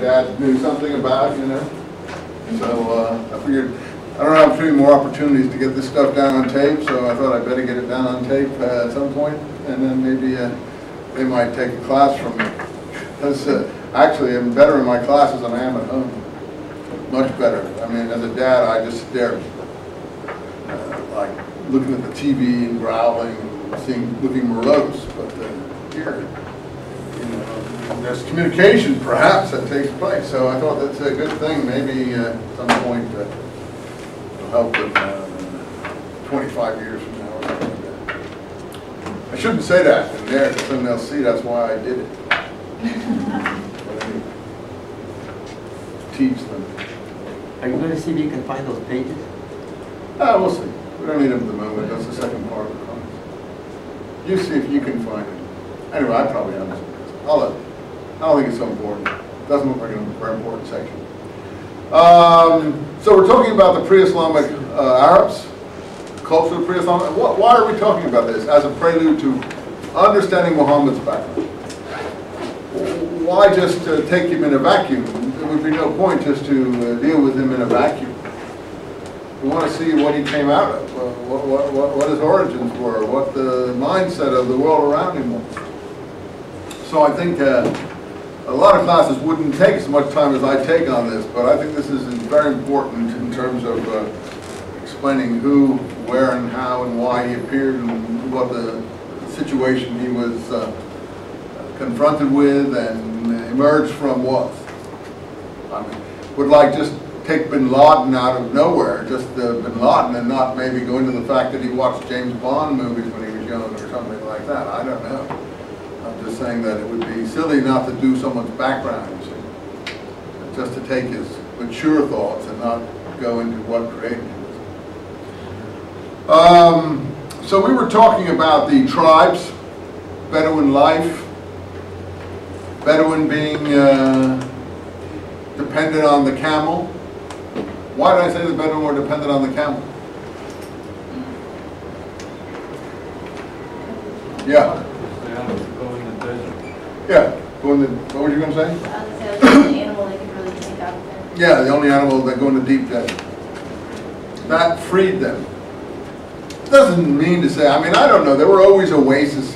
Dad knew something about, you know. So I figured I don't have too many more opportunities to get this stuff down on tape, so I thought I'd better get it down on tape at some point, and then maybe they might take a class from me. Because actually, I'm better in my classes than I am at home. Much better. I mean, as a dad, I just stare, like looking at the TV and growling and looking morose. But here, you know, there's communication perhaps that takes place. So I thought that's a good thing. Maybe at some point it'll help them 25 years from now or something like that. I shouldn't say that in there because then they'll see that's why I did it. But anyway, teach them. Are you going to see if you can find those pages? We'll see. We don't need them at the moment. That's the second part of the class. You see if you can find it. Anyway, I probably haven't. I don't think it's so important. It doesn't look like a very important section. So we're talking about the pre-Islamic Arabs, culture of pre-Islamic. Why are we talking about this as a prelude to understanding Muhammad's background? Why just take him in a vacuum? There would be no point just to deal with him in a vacuum. We want to see what he came out of, what his origins were, what the mindset of the world around him was. So I think a lot of classes wouldn't take as much time as I take on this, but I think this is very important in terms of explaining who, where, and how, and why he appeared, and what the situation he was confronted with and emerged from was. I mean, would like just take Bin Laden out of nowhere, just Bin Laden, and not maybe go into the fact that he watched James Bond movies when he was young or something like that. I don't know. I'm just saying that it would be silly not to do someone's background, you see. Just to take his mature thoughts and not go into what created him. So we were talking about the tribes, Bedouin life, Bedouin being dependent on the camel. Why did I say the Bedouin were dependent on the camel? Yeah. Go in the desert. Yeah. What were you going to say? The only animal they could really take out there. Yeah, the only animal that go in the deep desert. That freed them. Doesn't mean to say, I mean, I don't know. There were always oases.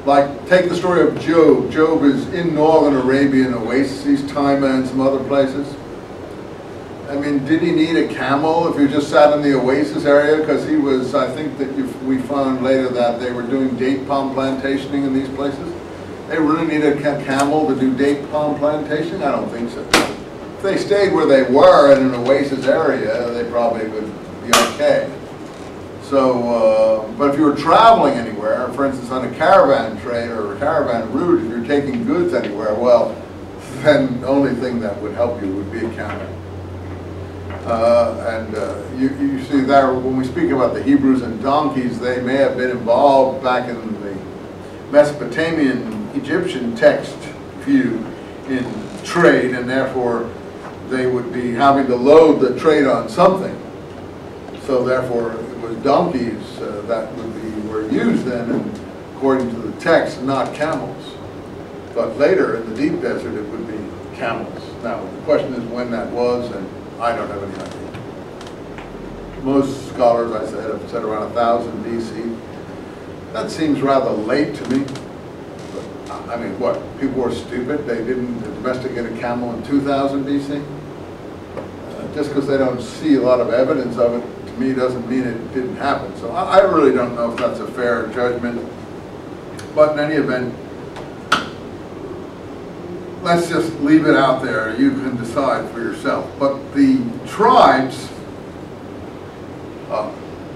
Like, take the story of Job. Job is in northern Arabia in oases, Timah and some other places. I mean, did he need a camel if he just sat in the oasis area? Because he was, I think that we found later that they were doing date palm plantationing in these places. They really needed a camel to do date palm plantation? I don't think so. If they stayed where they were in an oasis area, they probably would be okay. So, but if you were traveling anywhere, for instance on a caravan trade or a caravan route, if you're taking goods anywhere, well, then the only thing that would help you would be a camel. You see there, when we speak about the Hebrews and donkeys, they may have been involved back in the Mesopotamian Egyptian text view in trade, and therefore they would be having to load the trade on something. So therefore it was donkeys that were used then, and according to the text, not camels. But later in the deep desert it would be camels. Now the question is when that was, and I don't have any idea. Most scholars, I said, have said around 1000 BC. That seems rather late to me. But, I mean, what? People were stupid? They didn't domesticate a camel in 2000 BC? Just because they don't see a lot of evidence of it, to me, doesn't mean it didn't happen. So I really don't know if that's a fair judgment. But in any event, let's just leave it out there. You can decide for yourself. But the tribes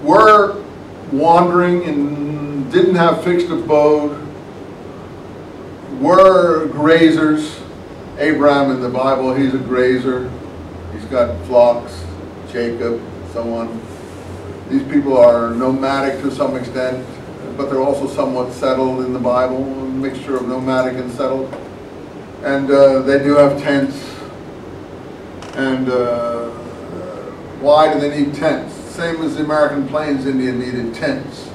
were wandering and didn't have fixed abode, were grazers. Abraham in the Bible, he's a grazer. He's got flocks, Jacob, so on. These people are nomadic to some extent, but they're also somewhat settled in the Bible, a mixture of nomadic and settled. And they do have tents. And why do they need tents? Same as the American Plains Indian needed tents.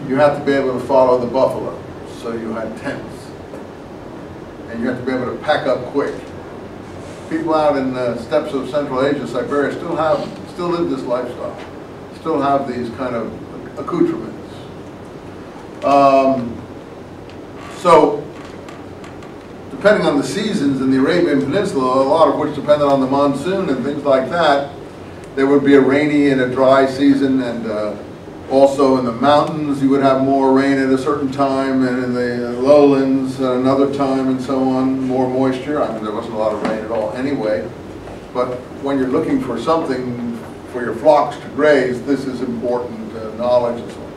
You have to be able to follow the buffalo, so you had tents. And You have to be able to pack up quick. People out in the steppes of Central Asia, Siberia, still live this lifestyle, still have these kind of accoutrements. So, depending on the seasons in the Arabian Peninsula, a lot of which depended on the monsoon and things like that, there would be a rainy and a dry season, and also in the mountains you would have more rain at a certain time, and in the lowlands at another time, and so on, more moisture. I mean, there wasn't a lot of rain at all anyway, but when you're looking for something for your flocks to graze, this is important knowledge and so on.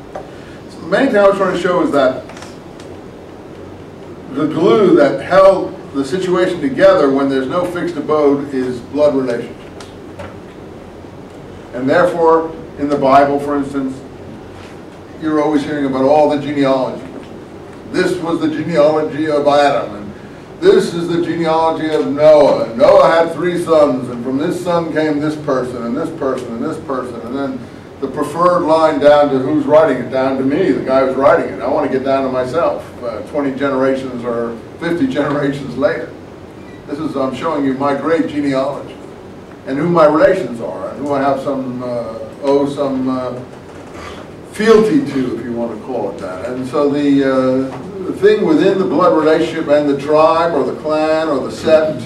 So the main thing I was trying to show is that the glue that held the situation together when there's no fixed abode is blood relationships. And therefore, in the Bible, for instance, you're always hearing about all the genealogy. This was the genealogy of Adam, and this is the genealogy of Noah. And Noah had 3 sons, and from this son came this person, and this person, and this person, and then the preferred line down to who's writing it, down to me, the guy who's writing it. I want to get down to myself, 20 generations or 50 generations later. This is, I'm showing you my great genealogy, and who my relations are, and who I have some, owe some fealty to, if you want to call it that. And so the thing within the blood relationship and the tribe, or the clan, or the sept,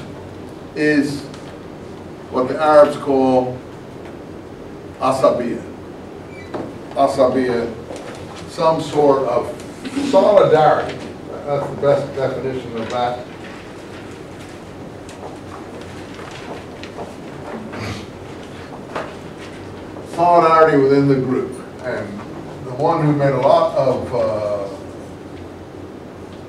is what the Arabs call asabiya. Asabiya, some sort of solidarity. That's the best definition of that. Solidarity within the group. And the one who made a lot of,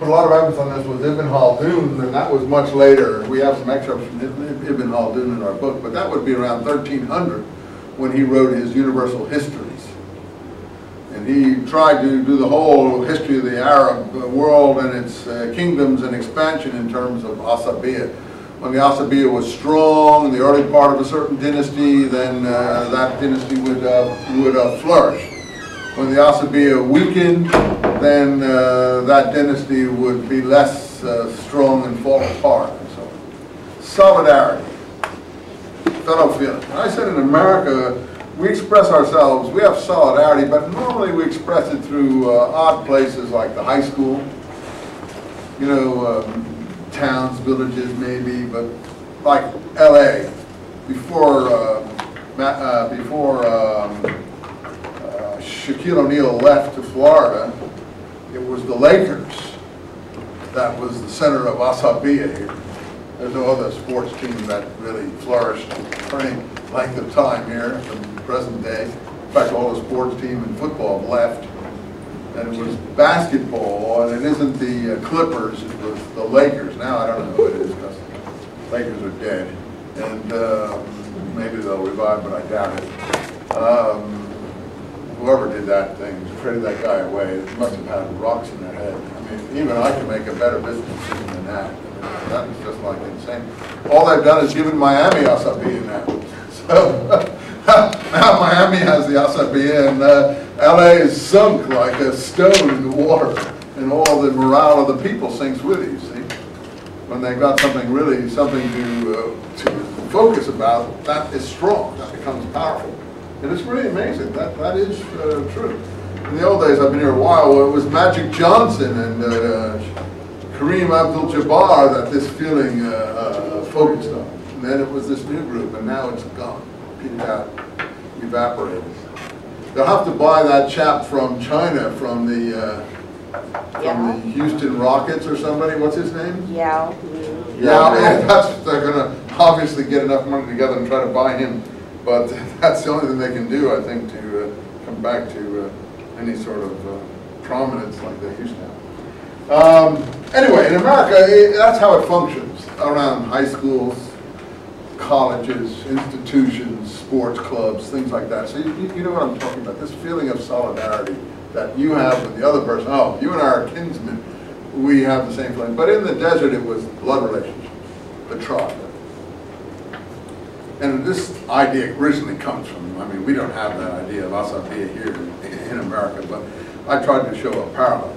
put a lot of emphasis on this was Ibn Khaldun, and that was much later. We have some excerpts from Ibn Khaldun in our book, but that would be around 1300 when he wrote his Universal Histories. And he tried to do the whole history of the Arab world and its kingdoms and expansion in terms of Asabiya. When the Asabiya was strong in the early part of a certain dynasty, then that dynasty would flourish. When the Asabiya weakened, then that dynasty would be less strong and fall apart. And so, solidarity, fellow feeling. I said in America, we express ourselves, we have solidarity, but normally we express it through odd places like the high school, you know, towns, villages maybe, but like LA, before Shaquille O'Neal left to Florida, it was the Lakers that was the center of Asabiya here. There's no other sports team that really flourished for any length of time here in the present day. In fact, all the sports team in football left. And it was basketball, and it isn't the Clippers, it was the Lakers. Now I don't know who it is, because the Lakers are dead. And maybe they'll revive, but I doubt it. Whoever did that thing traded that guy away. They must have had rocks in their head. I mean, even I can make a better business decision than that. That was just like insane. All they've done is given Miami Asabiya now. So now Miami has the Asabiya, and LA is sunk like a stone in the water, and all the morale of the people sinks with it, you see. When they've got something really, something to focus about, that is strong, that becomes powerful. And it's really amazing, that is true. In the old days, I've been here a while, it was Magic Johnson and Kareem Abdul-Jabbar that this feeling focused on. And then it was this new group, and now it's gone, petered out, evaporated. They'll have to buy that chap from China, from the Houston Rockets or somebody. What's his name? Yao. Yeah, they're going to obviously get enough money together and try to buy him. But that's the only thing they can do, I think, to come back to any sort of prominence like they used to have. Anyway, in America, that's how it functions around high schools, colleges, institutions, sports clubs, things like that. So you know what I'm talking about, this feeling of solidarity that you have with the other person. Oh, you and I are kinsmen, we have the same feeling. But in the desert, it was blood relationships, the tribe. And this idea originally comes from, I mean, we don't have that idea of Asabiya here in America, but I tried to show a parallel.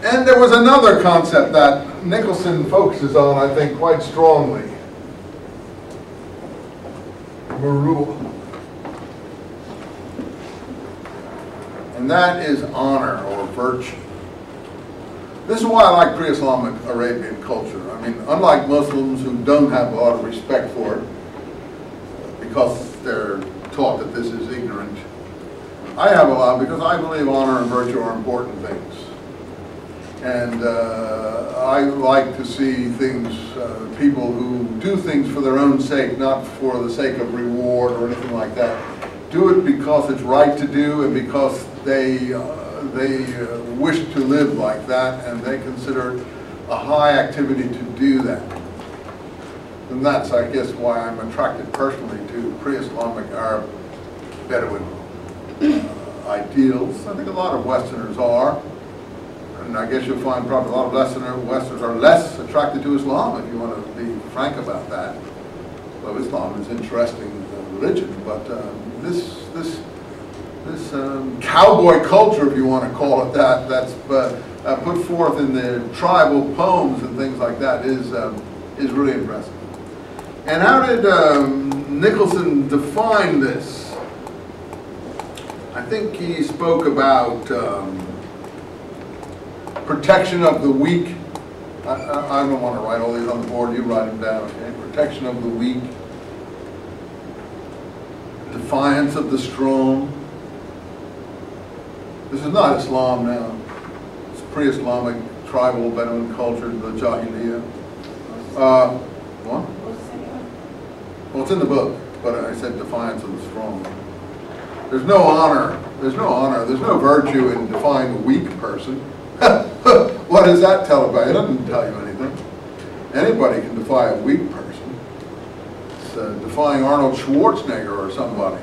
And there was another concept that Nicholson focuses on, I think, quite strongly. Muru'ah. And that is honor or virtue. This is why I like pre-Islamic Arabian culture. I mean, unlike Muslims who don't have a lot of respect for it because they're taught that this is ignorant, I have a lot because I believe honor and virtue are important things. And I like to see things, people who do things for their own sake, not for the sake of reward or anything like that. Do it because it's right to do and because they wish to live like that and they consider it a high activity to do that. And that's, I guess, why I'm attracted personally to pre-Islamic Arab Bedouin ideals. I think a lot of Westerners are. And I guess you'll find probably a lot of Westerners are less attracted to Islam, if you want to be frank about that. Well, Islam is an interesting religion, but this cowboy culture, if you want to call it that, that's put forth in the tribal poems and things like that is really impressive. And how did Nicholson define this? I think he spoke about protection of the weak. I don't want to write all these on the board, you write them down, okay? Protection of the weak, defiance of the strong. This is not Islam now. It's pre-Islamic tribal Bedouin culture, the Jahiliyyah. What? Well, it's in the book, but I said defiance of the strong. There's no honor. There's no honor. There's no virtue in defying a weak person. What does that tell about? It doesn't tell you anything. Anybody can defy a weak person. It's defying Arnold Schwarzenegger or somebody.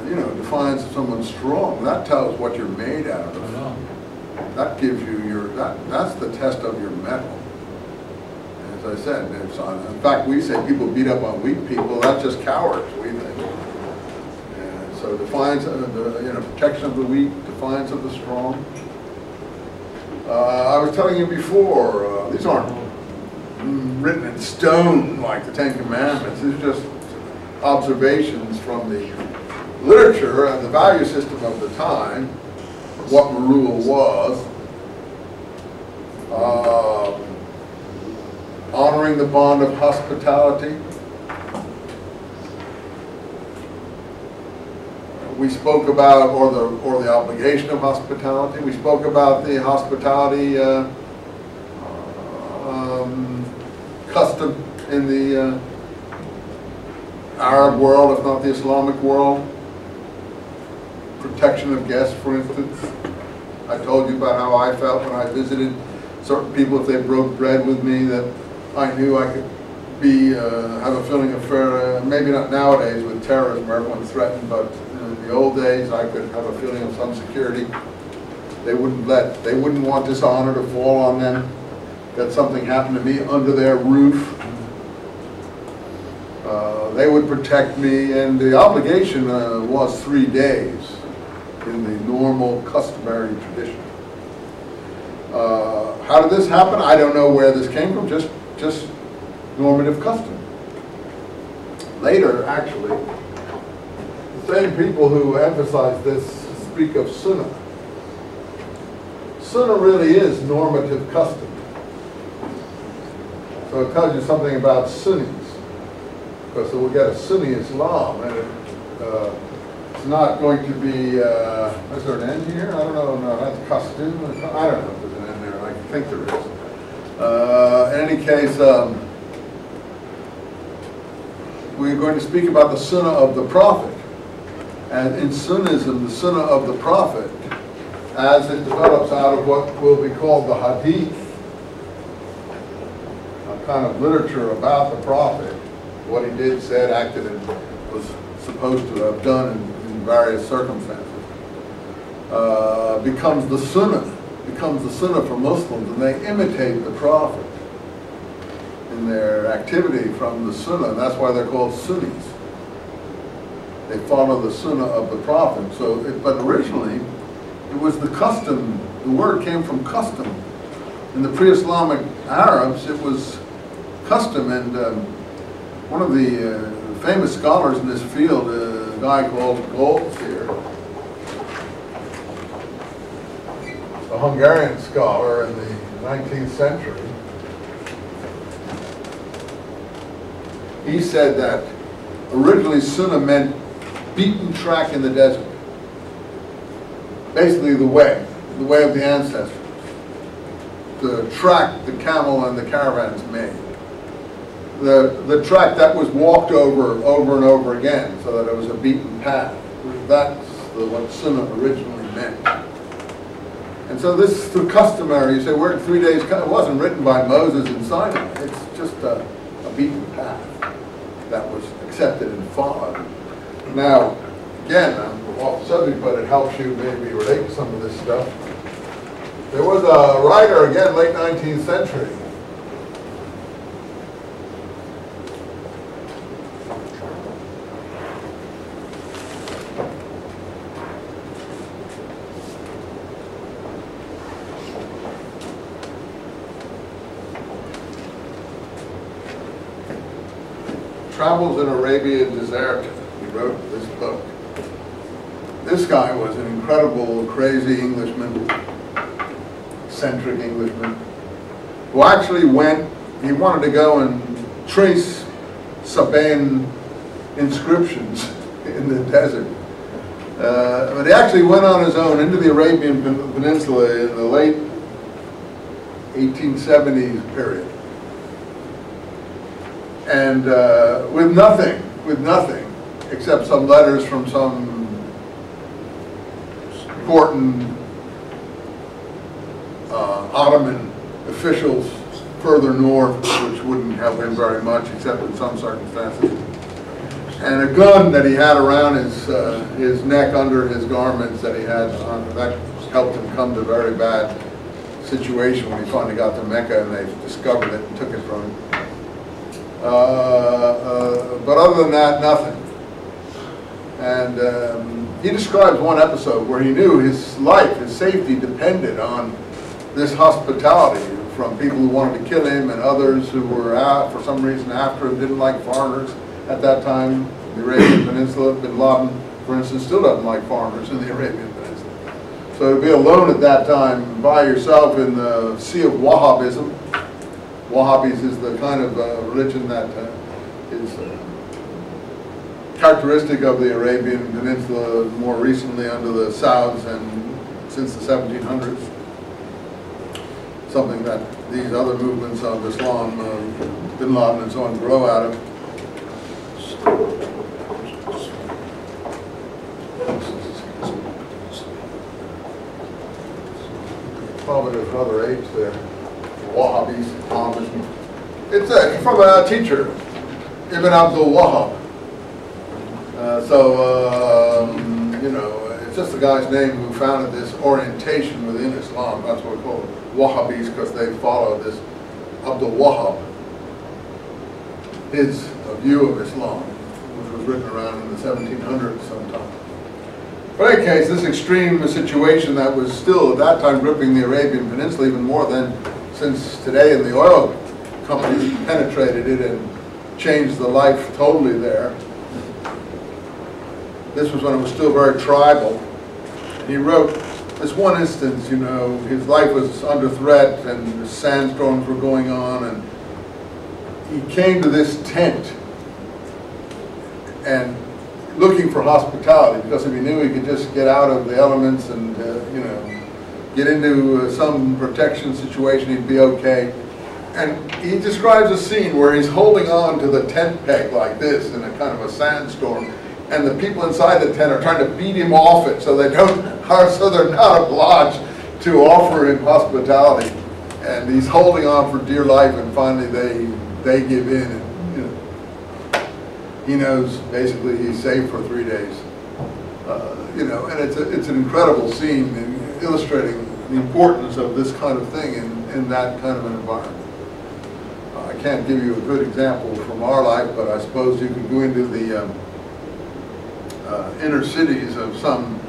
You know, defiance of someone strong. That tells what you're made out of. That gives you your, that's the test of your mettle. As I said, in fact, we say people beat up on weak people. That's just cowards, we think. And so defiance, protection of the weak, defiance of the strong. I was telling you before, these aren't written in stone like the Ten Commandments. These are just observations from the literature and the value system of the time, what Muru'ah was. Honoring the bond of hospitality. We spoke about, or the obligation of hospitality. We spoke about the hospitality custom in the Arab world, if not the Islamic world. Protection of guests, for instance. I told you about how I felt when I visited certain people if they broke bread with me, that I knew I could have a feeling of fear, maybe not nowadays with terrorism where everyone's threatened, but in the old days I could have a feeling of some security. They wouldn't want dishonor to fall on them, that something happened to me under their roof. They would protect me, and the obligation was 3 days in the normal customary tradition. How did this happen? I don't know where this came from, just normative custom. Later, actually, the same people who emphasize this speak of sunnah. Sunnah really is normative custom. So it tells you something about Sunnis, because we'll get a Sunni Islam, and it's not going to be, is there an end here? I don't know, no, that's costume. I don't know if there's an end there, I think there is. In any case, we're going to speak about the Sunnah of the Prophet. And in Sunnism, the Sunnah of the Prophet, as it develops out of what will be called the Hadith, a kind of literature about the Prophet, what he did, said, acted, and was supposed to have done in various circumstances, becomes the Sunnah for Muslims, and they imitate the Prophet in their activity from the Sunnah, and that's why they're called Sunnis. They follow the Sunnah of the Prophet. So, but originally, it was the custom The word came from custom. In the pre-Islamic Arabs, it was custom, and one of the famous scholars in this field, a guy called Goltz here, a Hungarian scholar in the 19th century, he said that originally sunnah meant beaten track in the desert. Basically the way of the ancestors. The track the camel and the caravans made. The track that was walked over and over again, so that it was a beaten path. That's what sunnah originally meant. And so this is customary. You say, where did 3 days come? It wasn't written by Moses in Sinai. It's just a beaten path that was accepted and followed. Now, again, I'm off the subject, but it helps you maybe relate to some of this stuff. There was a writer, again, late 19th century. Travels in Arabian Desert. He wrote this book. This guy was an incredible, crazy Englishman, eccentric Englishman, who actually he wanted to go and trace Sabaean inscriptions in the desert. But he actually went on his own into the Arabian Peninsula in the late 1870s period. And with nothing, except some letters from some important Ottoman officials further north, which wouldn't have been very much, except in some circumstances, and a gun that he had around his neck under his garments that he had on. That helped him come to a very bad situation when he finally got to Mecca and they discovered it and took it from him. But other than that, nothing. And he describes one episode where he knew his life, his safety depended on this hospitality from people who wanted to kill him and others who were out for some reason after him, didn't like foreigners at that time. The Arabian Peninsula, Bin Laden, for instance, still doesn't like foreigners in the Arabian Peninsula. So to be alone at that time by yourself in the sea of Wahhabism. Wahhabis is the kind of religion that is characteristic of the Arabian Peninsula more recently under the Sauds and since the 1700s. Something that these other movements of Islam, Bin Laden and so on, grow out of. Probably there's another age there. Wahhabis, Islamism. It's from a teacher, Ibn Abdul Wahhab. You know, it's just the guy's name who founded this orientation within Islam. That's what we call it, Wahhabis, because they follow this Abdul Wahhab, his view of Islam, which was written around in the 1700s sometime. But in any case, this extreme situation that was still at that time gripping the Arabian Peninsula even more than since today, and the oil companies penetrated it and changed the life totally there. This was when it was still very tribal. And he wrote this one instance, you know, his life was under threat and sandstorms were going on, and he came to this tent and looking for hospitality, because if he knew he could just get out of the elements and, you know, get into some protection situation, he'd be okay. And he describes a scene where he's holding on to the tent peg like this in a kind of a sandstorm, and the people inside the tent are trying to beat him off it so they're not obliged to offer him hospitality. And he's holding on for dear life, and finally they give in, and you know, he knows basically he's safe for 3 days. You know, and it's an incredible scene in illustrating the importance of this kind of thing in that kind of an environment. I can't give you a good example from our life, but I suppose you can go into the inner cities of some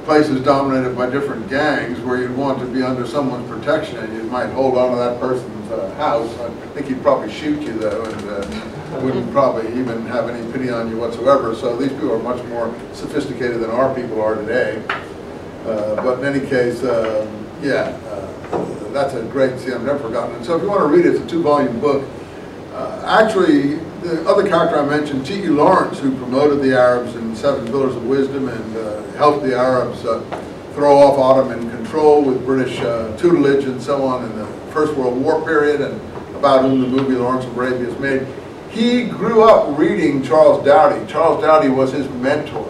places dominated by different gangs where you'd want to be under someone's protection and you might hold on to that person's house. I think he'd probably shoot you though, and wouldn't probably even have any pity on you whatsoever. So these people are much more sophisticated than our people are today. But in any case, that's a great scene. I've never forgotten it. So if you want to read it, it's a 2-volume book. Actually, the other character I mentioned, T.E. Lawrence, who promoted the Arabs in 7 Pillars of Wisdom and helped the Arabs throw off Ottoman control with British tutelage and so on in the First World War period, and about whom the movie Lawrence of Arabia is made. He grew up reading Charles Doughty. Charles Doughty was his mentor.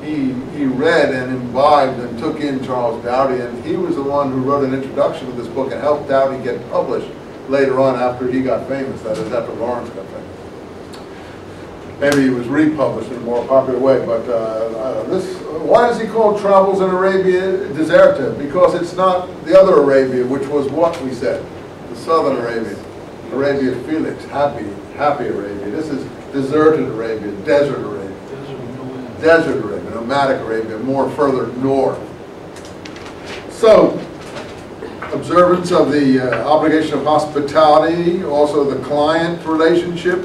He read and imbibed and took in Charles Doughty, and he was the one who wrote an introduction to this book and helped Doughty get published later on after he got famous, that is, after Lawrence got famous. Maybe he was republished in a more popular way, but why is he called Travels in Arabia Deserta? Because it's not the other Arabia, which was what we said, the southern Arabia, Arabia Felix, happy Arabia. This is deserted Arabia, desert Arabia. Desert Arabia, nomadic Arabia, more further north. So, observance of the obligation of hospitality, also the client relationship.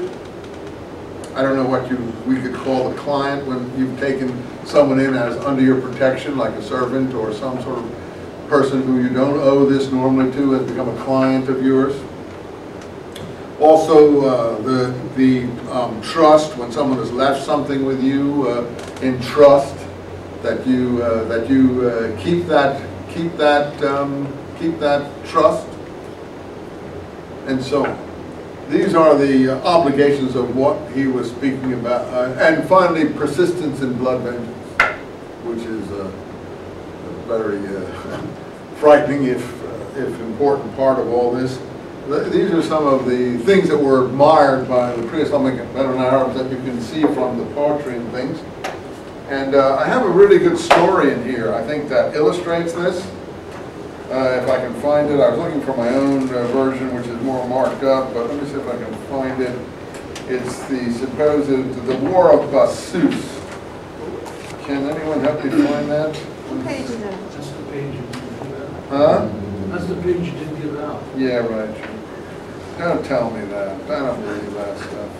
I don't know what we could call the client when you've taken someone in as under your protection, like a servant or some sort of person who you don't owe this normally to has become a client of yours. Also, the trust, when someone has left something with you in trust, that you keep that trust, and so on. These are the obligations of what he was speaking about, and finally, persistence in blood vengeance, which is a very frightening, if important, part of all this. These are some of the things that were admired by the pre-Islamic veteran Arabs that you can see from the poetry and things. And I have a really good story in here, I think, that illustrates this. If I can find it. I was looking for my own version, which is more marked up, but let me see if I can find it. It's the supposed, the War of Bassus. Can anyone help me find that? What page is that? That's the page you didn't give out. Huh? That's the page you didn't give out. Yeah, right. Don't tell me that. I don't believe that stuff.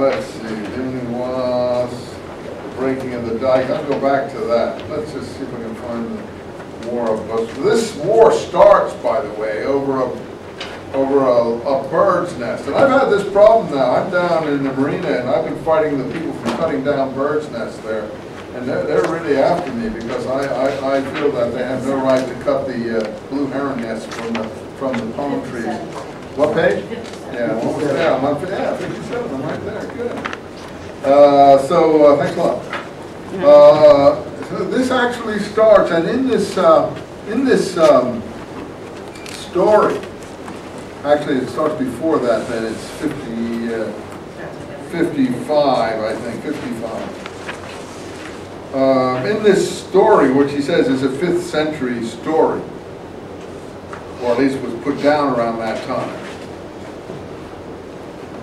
Let's see. Dimly was breaking of the dike. I'll go back to that. Let's just see if we can find the War of Bassus. This war starts, by the way, over a bird's nest. And I've had this problem now. I'm down in the marina, and I've been fighting the people from cutting down bird's nests there. And they're really after me because I feel that they have no right to cut the blue heron nests from the palm trees. What page? Yeah, what was that? I'm on 57. I'm right there. Good. Thanks a lot. So this actually starts, and in this story, actually it starts before that. Then it's 55, I think, 55. In this story, which he says is a 5th century story, or at least was put down around that time.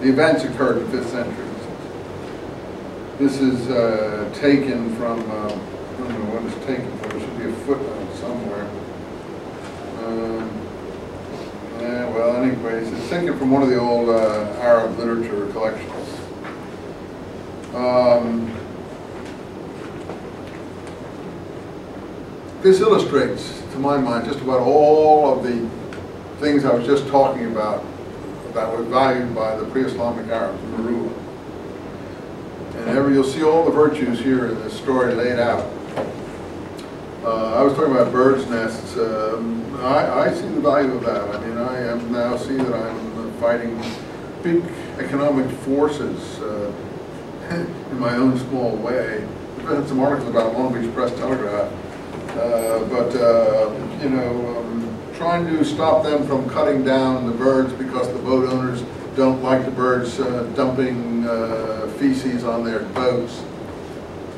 The events occurred in the 5th century. This is taken from, I don't know what it's taken from, there should be a footnote somewhere. Well, anyways, it's taken from one of the old Arab literature collections. This illustrates, to my mind, just about all of the things I was just talking about that were valued by the pre-Islamic Arabs, Marua. And you'll see all the virtues here in this story laid out. I was talking about bird's nests. I see the value of that. I mean, I am now see that I'm fighting big economic forces in my own small way. I've read some articles about Long Beach Press Telegraph. Trying to stop them from cutting down the birds because the boat owners don't like the birds dumping feces on their boats,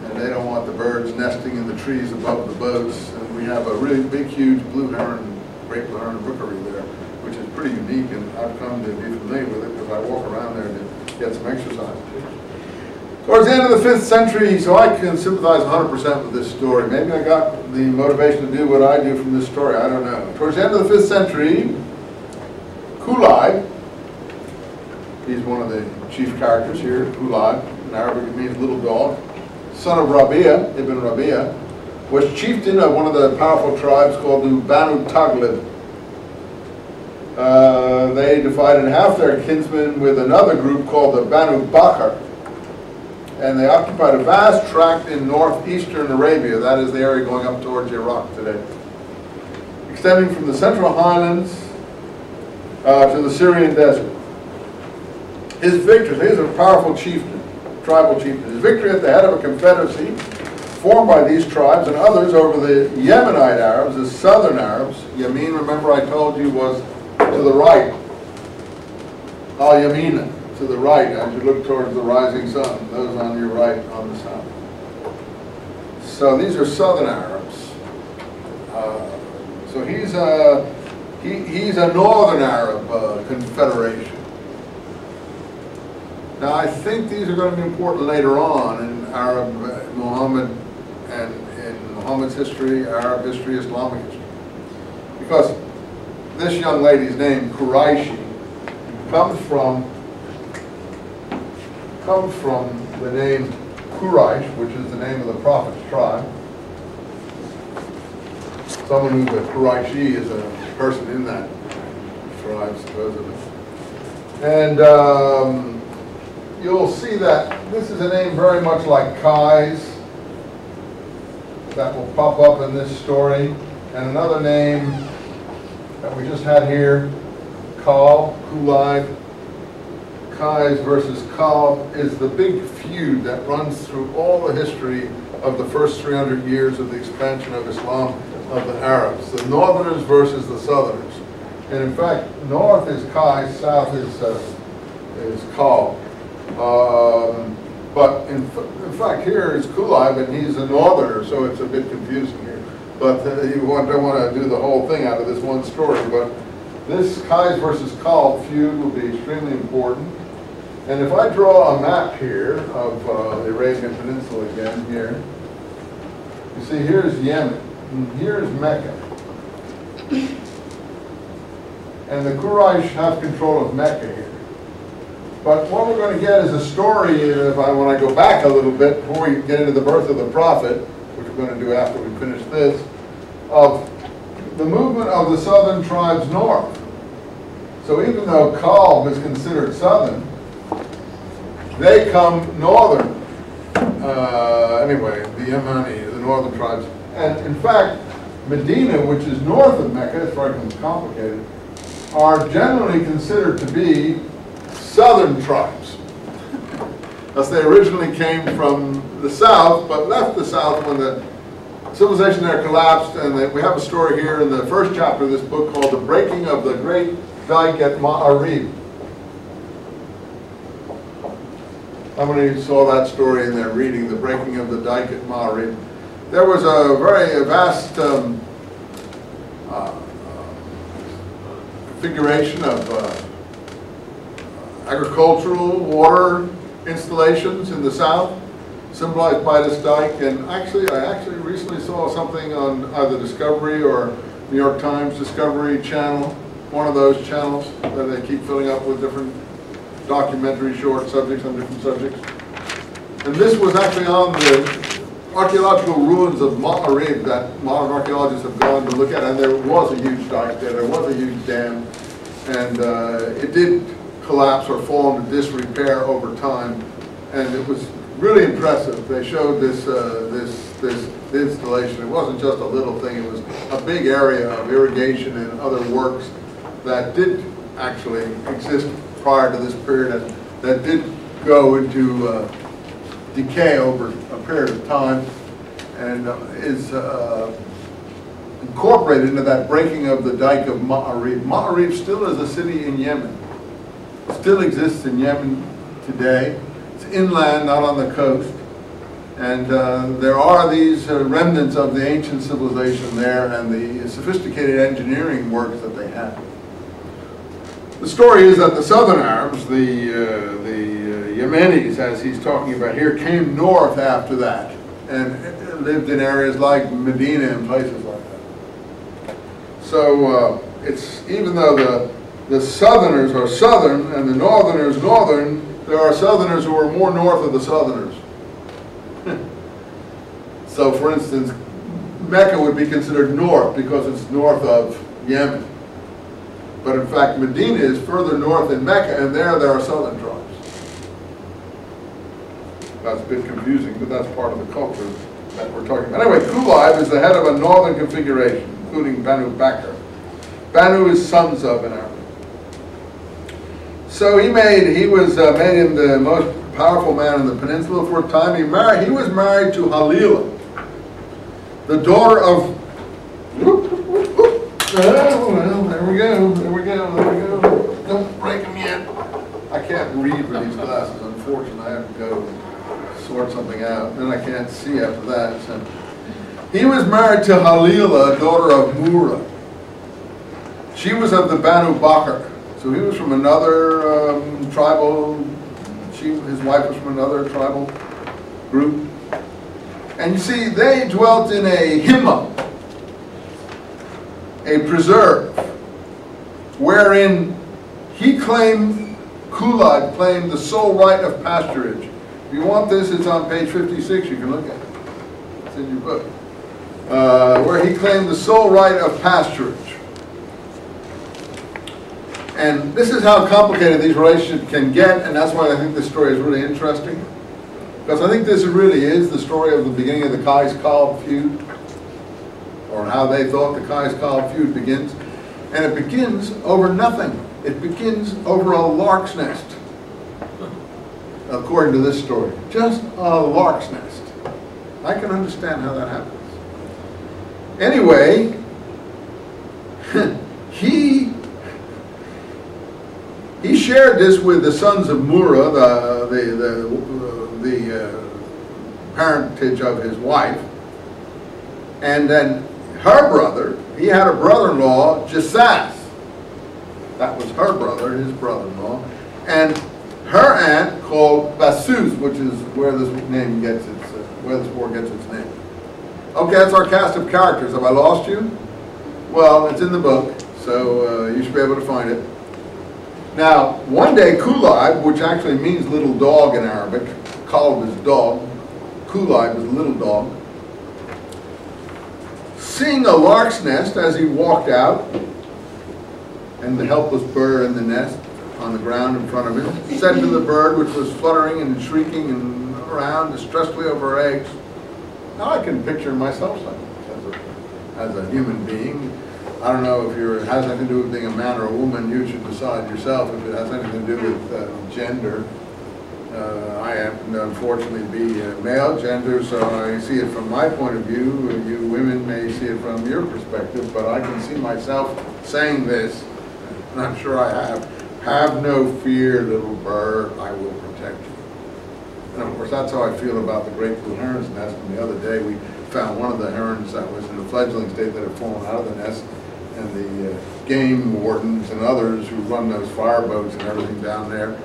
and they don't want the birds nesting in the trees above the boats. And we have a really big, huge great blue heron rookery there, which is pretty unique, and I've come to be familiar with it because I walk around there to get some exercise. Towards the end of the 5th century, so I can sympathize 100% with this story. Maybe I got the motivation to do what I do from this story, I don't know. Towards the end of the 5th century, Kulai, he's one of the chief characters here, Kulai, in Arabic it means little dog, son of Rabia, Ibn Rabia, was chieftain of one of the powerful tribes called the Banu Taghlib. They divided half their kinsmen with another group called the Banu Bakr, and they occupied a vast tract in northeastern Arabia, that is the area going up towards Iraq today, extending from the Central Highlands to the Syrian desert. His victory, he was a powerful chieftain, tribal chieftain. His victory at the head of a confederacy formed by these tribes and others over the Yemenite Arabs, the southern Arabs. Yemen, remember I told you, was to the right. Al-Yamina, to the right, as you look towards the rising sun. Those on your right, on the south. So these are southern Arabs. So he's a northern Arab confederation. Now I think these are going to be important later on in Arab Muhammad and in Muhammad's history, Arab history, Islamic history. Because this young lady's name, Quraishi, comes from the name Quraish, which is the name of the Prophet's tribe. Someone who's a Quraishi is a person in that tribe, supposedly. And you'll see that this is a name very much like Kai's that will pop up in this story. And another name that we just had here, Kal, Kulai, Kais versus Kal, is the big feud that runs through all the history of the first 300 years of the expansion of Islam of the Arabs. The northerners versus the southerners. And in fact, north is Kai, south is Kal. But in fact here is Kulai, but he's a northerner, so it's a bit confusing here. But you don't want to do the whole thing out of this one story. But this Kais versus Kal feud will be extremely important. And if I draw a map here of the Arabian Peninsula again here, you see here's Yemen, and here's Mecca. And the Quraysh have control of Mecca here. But what we're going to get is a story, when I go back a little bit, before we get into the birth of the Prophet, which we're going to do after we finish this, of the movement of the southern tribes north. So even though Kalb is considered southern, they come northern. Anyway, the Yemeni, the northern tribes. And in fact, Medina, which is north of Mecca, it's very complicated, are generally considered to be southern tribes. Thus they originally came from the south, but left the south when the civilization there collapsed. And we have a story here in the first chapter of this book called The Breaking of the Great Dike at Ma'arib. How many saw that story in their reading, The Breaking of the Dike at Ma'arib? There was a very vast configuration of agricultural water installations in the south, symbolized by this dike. And I actually recently saw something on either Discovery or New York Times Discovery Channel, one of those channels that they keep filling up with different documentary short subjects on different subjects. And this was actually on the archaeological ruins of Ma'arib that modern archaeologists have gone to look at, and there was a huge dike there was a huge dam, and it did collapse or fall into disrepair over time, and it was really impressive. They showed this installation. It wasn't just a little thing, it was a big area of irrigation and other works that did actually exist prior to this period, and that did go into decay over a period of time, and is incorporated into that breaking of the dike of Ma'arib. Ma'arib still is a city in Yemen. Still exists in Yemen today. It's inland, not on the coast. And there are these remnants of the ancient civilization there and the sophisticated engineering works that they had. The story is that the southern Arabs, the Yemenis, as he's talking about here, came north after that and lived in areas like Medina and places like that. So it's, even though the southerners are southern and the northerners northern, there are southerners who are more north of the southerners. So for instance, Mecca would be considered north because it's north of Yemen. But in fact, Medina is further north than Mecca, and there are southern tribes. That's a bit confusing, but that's part of the culture that we're talking about. Anyway, Kulayb is the head of a northern configuration, including Banu Bakr. Banu is sons of in Arabic. So he was made him the most powerful man in the peninsula for a time. He was married to Halila, the daughter of. Well, there we go. Don't break them yet. I can't read with these glasses, unfortunately. I have to go sort something out. Then I can't see after that. So. He was married to Halila, daughter of Murrah. She was of the Banu Bakr. So he was from another tribal, his wife was from another tribal group. And you see, they dwelt in a himma, a preserve, wherein Kulayb claimed the sole right of pasturage. If you want this, it's on page 56, you can look at it. It's in your book. Where he claimed the sole right of pasturage. And this is how complicated these relationships can get, and that's why I think this story is really interesting. Because I think this really is the story of the beginning of the Qais-Kalb feud, or how they thought the Qais-Kalb feud begins. And it begins over nothing. It begins over a lark's nest, according to this story. Just a lark's nest. I can understand how that happens. Anyway, he shared this with the sons of Murrah, the parentage of his wife, and then her brother, he had a brother-in-law, Jassas. That was her brother, his brother-in-law, and her aunt called Basus, which is where this name gets its, where this war gets its name. Okay, that's our cast of characters. Have I lost you? Well, it's in the book, so you should be able to find it. Now, one day Kulayb, which actually means little dog in Arabic, Kalb is dog, Kulayb is little dog, seeing a lark's nest as he walked out, and the helpless bird in the nest on the ground in front of him, said to the bird, which was fluttering and shrieking and around distressfully over her eggs. Now I can picture myself as a human being. I don't know if it has anything to do with being a man or a woman. You should decide yourself if it has anything to do with gender. I happen to unfortunately be male gender, so I see it from my point of view. You women may see it from your perspective, but I can see myself saying this, and I'm sure I have. Have no fear, little bird, I will protect you. And of course, that's how I feel about the great blue heron's nest. And the other day, we found one of the herons that was in a fledgling state that had fallen out of the nest. And the game wardens and others who run those fireboats and everything down there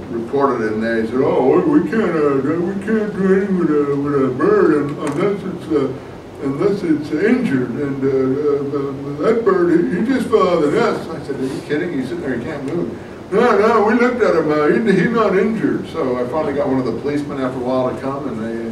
reported it, and they said, "Oh, we can't do anything with a bird unless it's injured. And that bird, he just fell out of the nest." I said, "Are you kidding? He's sitting there, he can't move." No, we looked at him. He's not injured. So I finally got one of the policemen after a while to come, and they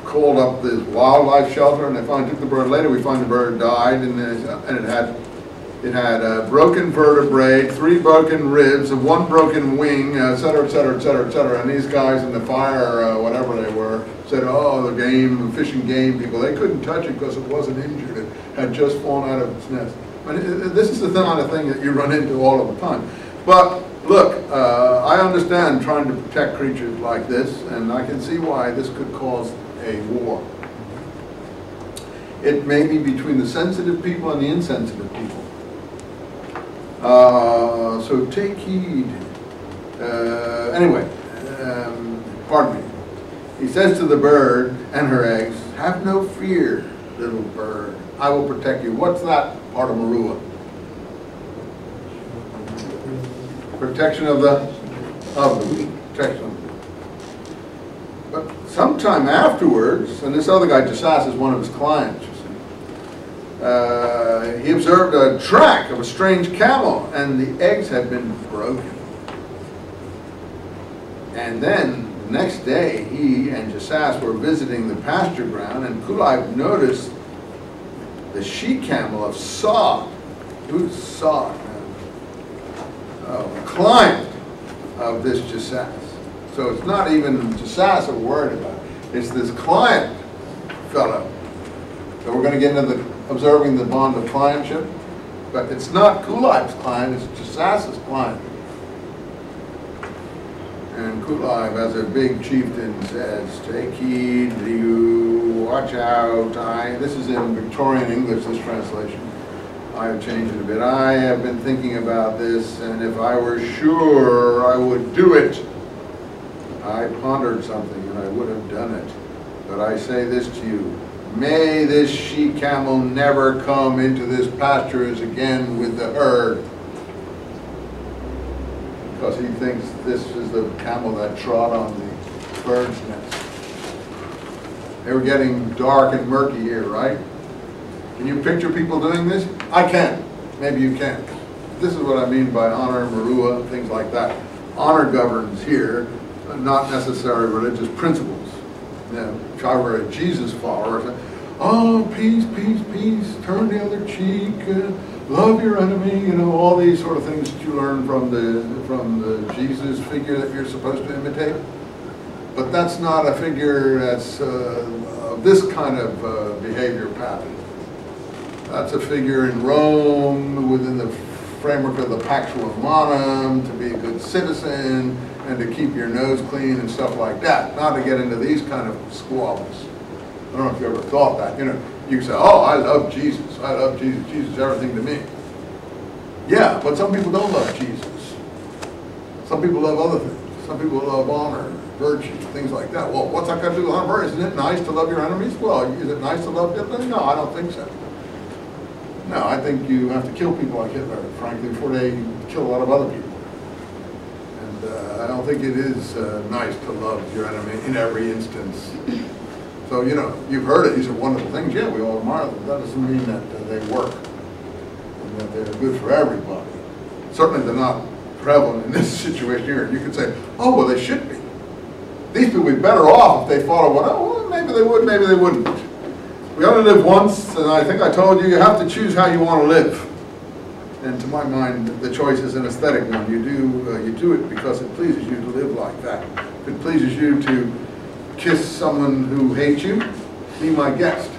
called up this wildlife shelter, and they finally took the bird. Later, we find the bird died, and it had a broken vertebrae, 3 broken ribs, and 1 broken wing, et cetera, et cetera, et cetera, et cetera. And these guys in the fire, whatever they were, said, "Oh, the fishing game people, they couldn't touch it because it wasn't injured. It had just fallen out of its nest." I mean, this is the kind of thing that you run into all of the time. But look, I understand trying to protect creatures like this, and I can see why this could cause a war. It may be between the sensitive people and the insensitive people. So take heed. Anyway, pardon me. He says to the bird and her eggs, "Have no fear, little bird. I will protect you." What's that part of Marua? Protection of the weak. Protection. But sometime afterwards, and this other guy, Jasas, is one of his clients, you see, he observed a track of a strange camel, and the eggs had been broken. And then, the next day, he and Jasas were visiting the pasture ground, and Kulayb noticed the she-camel of Saad. Who's Saad? A client of this Jasas. So it's not even Jasas we're worried about. It's this client fellow. So we're going to get into the observing the bond of clientship. But it's not Kulayb's client, it's Jasas's client. And Kulayb, as a big chieftain, says, take heed, you watch out. This is in Victorian English, this translation. I have changed it a bit. I have been thinking about this, and if I were sure I would do it, I pondered something and I would have done it. But I say this to you, may this she-camel never come into this pastures again with the herd. Because he thinks this is the camel that trod on the bird's nest. They were getting dark and murky here, right? Can you picture people doing this? I can. Maybe you can. This is what I mean by honor, merua, things like that. Honor governs here, not necessary religious principles. You know, if I were a Jesus follower, I'd say, oh, peace, peace, peace, turn the other cheek, love your enemy, you know, all these sort of things that you learn from the Jesus figure that you're supposed to imitate. But that's not a figure that's this kind of behavior pattern. That's a figure in Rome within the framework of the Pax Romanum to be a good citizen and to keep your nose clean and stuff like that, not to get into these kind of squabbles. I don't know if you ever thought that. You know, you can say, oh, I love Jesus. I love Jesus. Jesus is everything to me. Yeah, but some people don't love Jesus. Some people love other things. Some people love honor, virtue, things like that. Well, what's that got to do with honor? Isn't it nice to love your enemies? Well, is it nice to love Hitler? No, I don't think so. No, I think you have to kill people like Hitler, frankly, before they kill a lot of other people. And I don't think it is nice to love your enemy in every instance. So, you know, you've heard it. These are wonderful things. Yeah, we all admire them. That doesn't mean that they work and that they're good for everybody. Certainly they're not prevalent in this situation here. You could say, oh, well, they should be. These people would be better off if they follow what, oh, well, maybe they would, maybe they wouldn't. We only live once, and I think I told you, you have to choose how you want to live. And to my mind, the choice is an aesthetic one. You do it because it pleases you to live like that. If it pleases you to kiss someone who hates you, be my guest.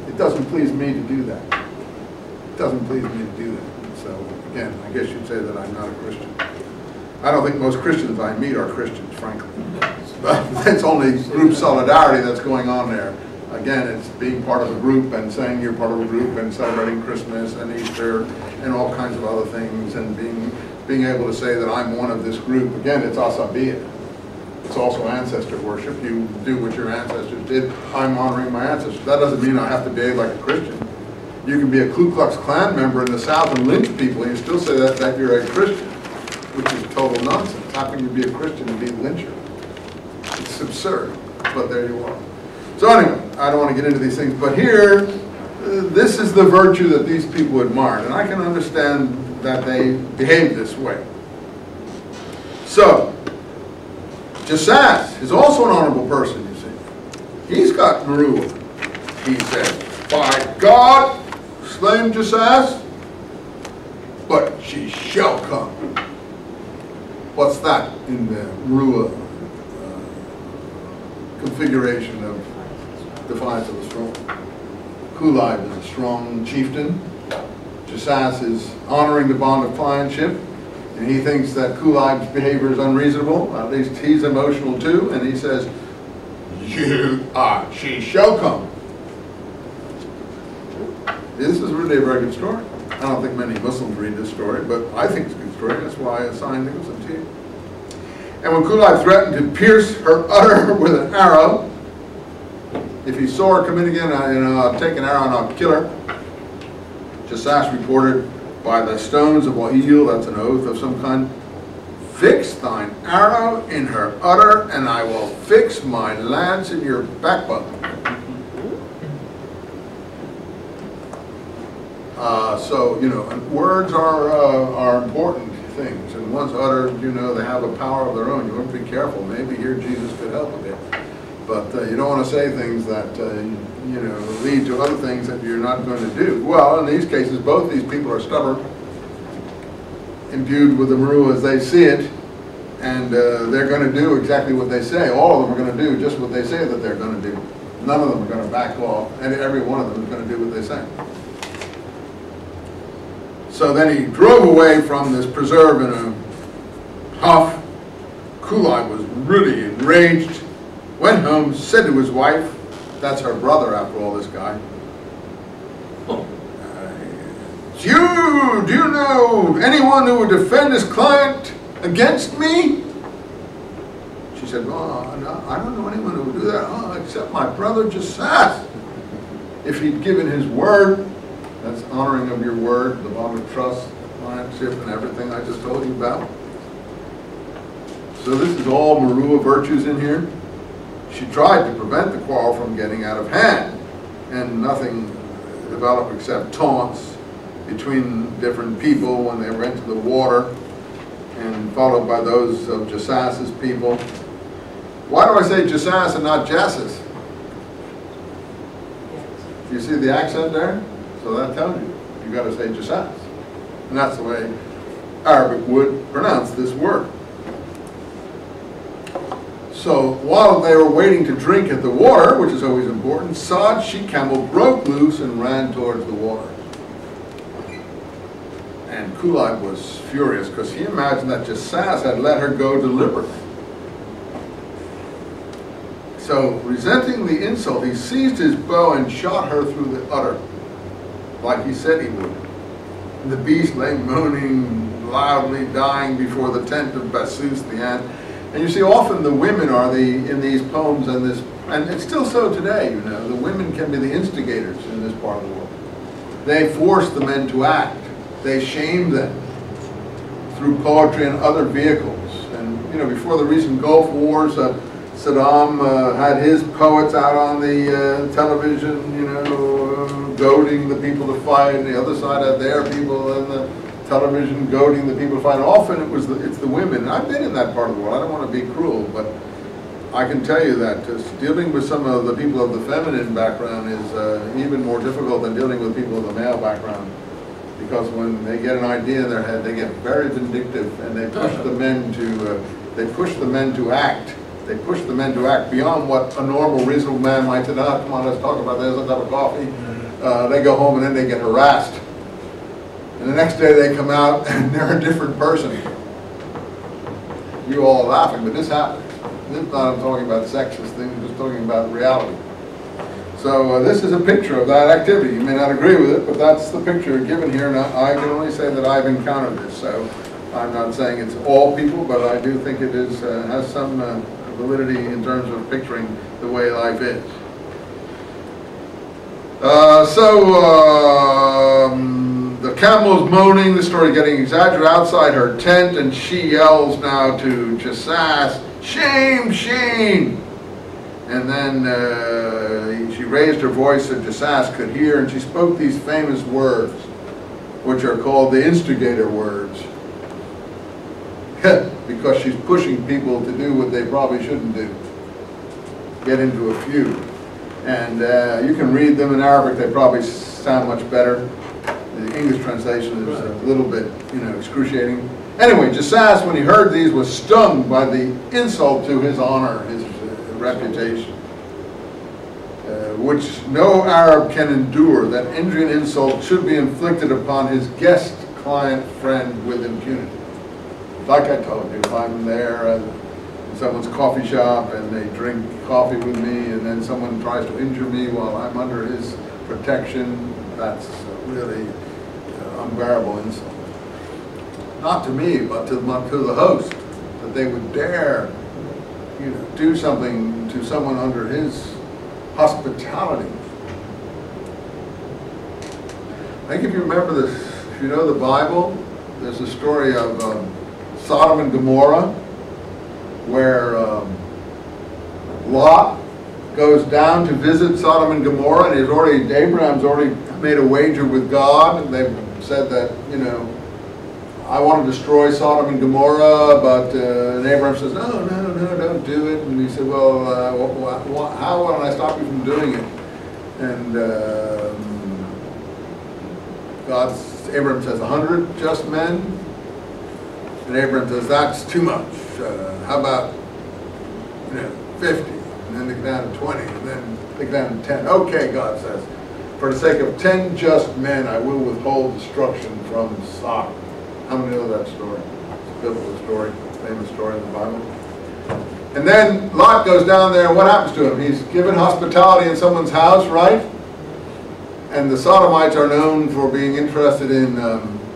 It doesn't please me to do that. It doesn't please me to do that. So again, I guess you'd say that I'm not a Christian. I don't think most Christians I meet are Christians, frankly. But it's only group solidarity that's going on there. Again, it's being part of a group and saying you're part of a group and celebrating Christmas and Easter and all kinds of other things and being able to say that I'm one of this group. Again, it's asabiya. It's also ancestor worship. You do what your ancestors did. I'm honoring my ancestors. That doesn't mean I have to behave like a Christian. You can be a Ku Klux Klan member in the South and lynch people and you still say that you're a Christian, which is total nonsense. How can you be a Christian and be a lyncher? It's absurd, but there you are. So anyway, I don't want to get into these things, but here, this is the virtue that these people admired, and I can understand that they behave this way. So, Jasas is also an honorable person, you see. He's got merua. He said, by God, slain Jasas, but she shall come. What's that in the merua configuration of defiance of the strong? Kulayb is a strong chieftain. Jasas is honoring the bond of clientship, and he thinks that Kulayb's behavior is unreasonable. At least he's emotional too, and he says, she shall come. This is really a very good story. I don't think many Muslims read this story, but I think it's a good story. That's why I assigned Nicholson to you. And when Kulayb threatened to pierce her udder with an arrow, if he saw her come in again, I'll take an arrow and I'll kill her. Jasas reported, by the stones of Wahil, that's an oath of some kind, fix thine arrow in her udder, and I will fix my lance in your backbone. So, you know, words are important things, and once uttered, you know, they have a power of their own. You want to be careful. Maybe here Jesus could help a bit. But you don't want to say things that, you know, lead to other things that you're not going to do. Well, in these cases, both these people are stubborn, imbued with the Meru as they see it, and they're going to do exactly what they say. All of them are going to do just what they say that they're going to do. None of them are going to back off, and every one of them is going to do what they say. So then he drove away from this preserve in a huff. Kulai was really enraged, went home, said to his wife, that's her brother after all, this guy, do you know anyone who would defend his client against me? She said, well, no, I don't know anyone who would do that except my brother Jasas. If he'd given his word, that's honoring of your word, the bond of trust, clientship, and everything I just told you about. So this is all Merua virtues in here. She tried to prevent the quarrel from getting out of hand, and nothing developed except taunts between different people when they went to the water, and followed by those of Jasas's people. Why do I say Jasas and not Jasas? Do you see the accent there? So that tells you got to say Jasas. And that's the way Arabic would pronounce this word. So while they were waiting to drink at the water, which is always important, Saad, she-camel, broke loose and ran towards the water. And Kulai was furious because he imagined that Jasas had let her go deliberately. So, resenting the insult, he seized his bow and shot her through the udder, like he said he would. And the beast lay moaning, loudly dying before the tent of Basus the ant. And you see, often the women are in these poems, and it's still so today, you know. The women can be the instigators in this part of the world. They force the men to act. They shame them through poetry and other vehicles. And, you know, before the recent Gulf Wars, Saddam had his poets out on the television, you know, goading the people to fight, and the other side had their people on the television goading the people to fight. And often it's the women. And I've been in that part of the world. I don't want to be cruel, but I can tell you that dealing with some of the people of the feminine background is even more difficult than dealing with people of the male background. Because when they get an idea in their head, they get very vindictive, and they push the men to act. They push the men to act beyond what a normal, reasonable man might say. "Ah, come on, let's talk about this, let's have a coffee." They go home and then they get harassed. And the next day they come out and they're a different person. You all are laughing, but this happens. This is not, I'm talking about sexist things, I'm just talking about reality. So this is a picture of that activity. You may not agree with it, but that's the picture given here. And I can only say that I've encountered this. So I'm not saying it's all people, but I do think it is has some validity in terms of picturing the way life is. The camel's moaning, the story getting exaggerated outside her tent, and she yells now to Jasas, "Shame, shame!" And then she raised her voice so Jasas could hear, and she spoke these famous words, which are called the instigator words. Because she's pushing people to do what they probably shouldn't do. Get into a feud. And you can read them in Arabic, they probably sound much better. The English translation is a little bit, you know, excruciating. Anyway, Jasas, when he heard these, was stung by the insult to his honor, his reputation, which no Arab can endure, that injury and insult should be inflicted upon his guest, client, friend with impunity. Like I told you, if I'm there in someone's coffee shop and they drink coffee with me and then someone tries to injure me while I'm under his protection, that's really unbearable insult. Not to me, but to the host, that they would dare, you know, do something to someone under his hospitality. I think if you remember this, if you know the Bible, there's a story of Sodom and Gomorrah, where Lot goes down to visit Sodom and Gomorrah, and Abraham's already made a wager with God, and they've said that, you know, I want to destroy Sodom and Gomorrah, but and Abraham says, no, don't do it. And he said, well, how will I stop you from doing it? And Abraham says, 100 just men? And Abraham says, that's too much. How about, 50? And then they go down to 20, and then they go down to 10. Okay, God says, for the sake of 10 just men, I will withhold destruction from Sodom. How many know that story? It's a biblical story, famous story in the Bible. And then Lot goes down there, and what happens to him? He's given hospitality in someone's house, right? And the Sodomites are known for being interested in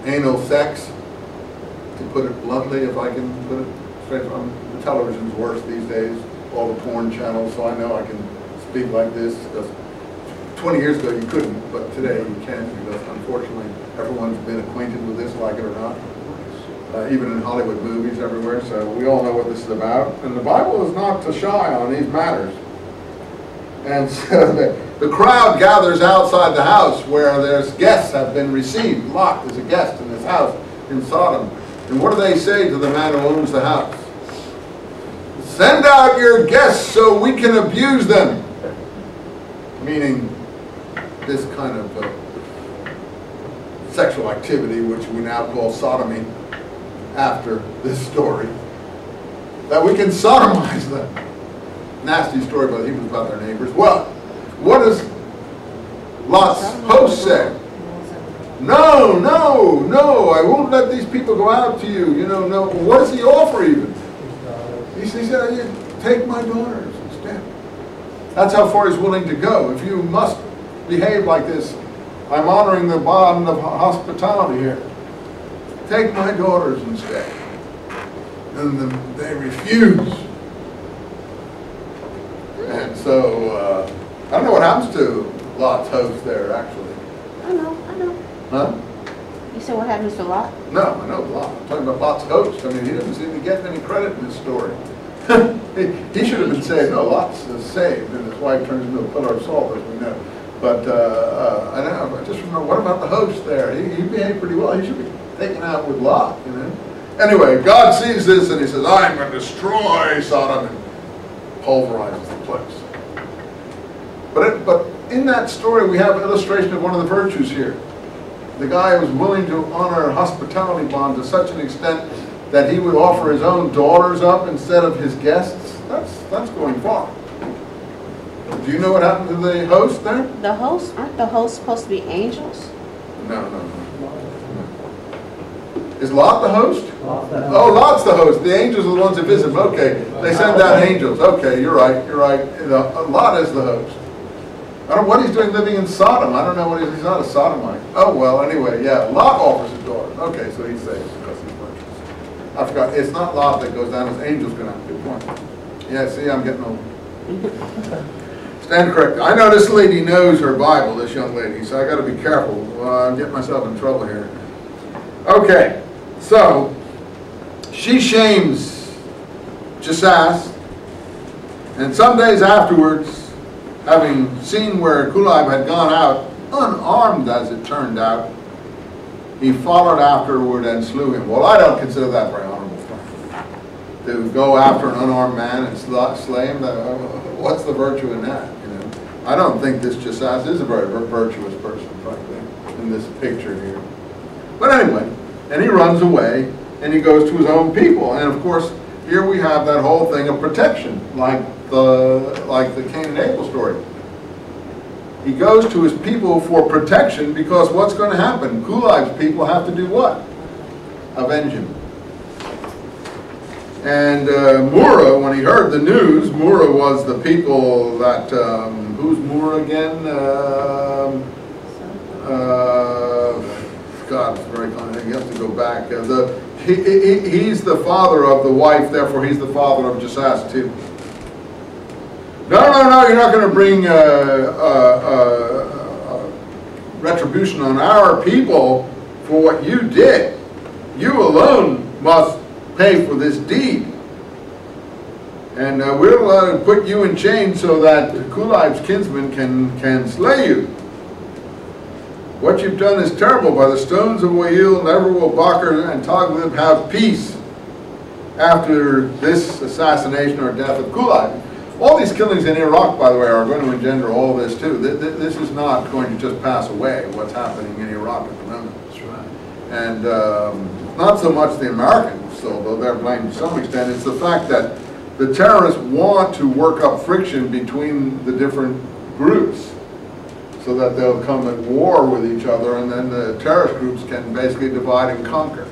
anal sex, to put it bluntly, if I can put it straight from the television's worse these days, all the porn channels, so I know I can speak like this, because 20 years ago you couldn't, but today you can, because unfortunately everyone's been acquainted with this, like it or not. Even in Hollywood movies everywhere, so we all know what this is about. And the Bible is not to shy on these matters. And so the crowd gathers outside the house where there's guests have been received. Lot is a guest in this house in Sodom. And what do they say to the man who owns the house? Send out your guests so we can abuse them. Meaning this kind of sexual activity, which we now call sodomy, after this story, that we can sodomize them. Nasty story by the Hebrews about their neighbors. Well, what does Lot's host say? No, I won't let these people go out to you. No. What does he offer even? He said, take my daughters instead. That's how far he's willing to go. If you must behave like this, I'm honoring the bond of hospitality here. Take my daughters instead. And they refuse. And so, I don't know what happens to Lot's host there, actually. I know. Huh? You said what happens to Lot? No, I know Lot. I'm talking about Lot's host. I mean, he doesn't seem to get any credit in this story. he should have been saved. No, Lot's saved, and his wife turns into a pillar of salt, as we know. But I just remember, what about the host there? He behaved pretty well. He should be taken out with Lot, Anyway, God sees this, and he says, I'm going to destroy Sodom, and pulverizes the place. But in that story, we have an illustration of one of the virtues here. The guy was willing to honor hospitality bond to such an extent that he would offer his own daughters up instead of his guests. That's going far. Do you know what happened to the host there? The host? Aren't the hosts supposed to be angels? No. Is Lot the host? Oh, Lot's the host. The angels are the ones that visit him. Okay, they send out angels. Okay, you're right. Lot is the host. I don't know what he's doing living in Sodom. I don't know what he's not a sodomite. Oh, well, anyway, yeah, Lot offers his daughter. Okay, so he's saved because he's virtuous. I forgot, it's not Lot that goes down, it's angels go down. Good point. Yeah, see, I'm getting old. Stand corrected. I know this lady knows her Bible, this young lady, so I got to be careful. I'm getting myself in trouble here. Okay, so she shames Jesas, and some days afterwards, having seen where Kulab had gone out, unarmed as it turned out, he followed afterward and slew him. Well, I don't consider that very honorable. To go after an unarmed man and slay him, what's the virtue in that? I don't think this Jesas is a very virtuous person, frankly, in this picture here. But anyway, and he runs away, and he goes to his own people. And of course, here we have that whole thing of protection, like the Cain and Abel story. He goes to his people for protection because what's going to happen? Kulab's people have to do what? Avenge him. And Murrah, when he heard the news, Murrah was the people that, who's Murrah again? God, it's very kind. You have to go back. He's the father of the wife, therefore he's the father of Jesas too. No, you're not going to bring retribution on our people for what you did. You alone must pay for this deed. And we'll put you in chains so that Kulib's kinsman can slay you. What you've done is terrible. By the stones of Wahil, never will Bakr and Taglib have peace after this assassination or death of Kulib. All these killings in Iraq, by the way, are going to engender all this too. This is not going to just pass away, what's happening in Iraq at the moment. That's right. And not so much the Americans, although they're blamed to some extent. It's the fact that the terrorists want to work up friction between the different groups so that they'll come at war with each other, and then the terrorist groups can basically divide and conquer.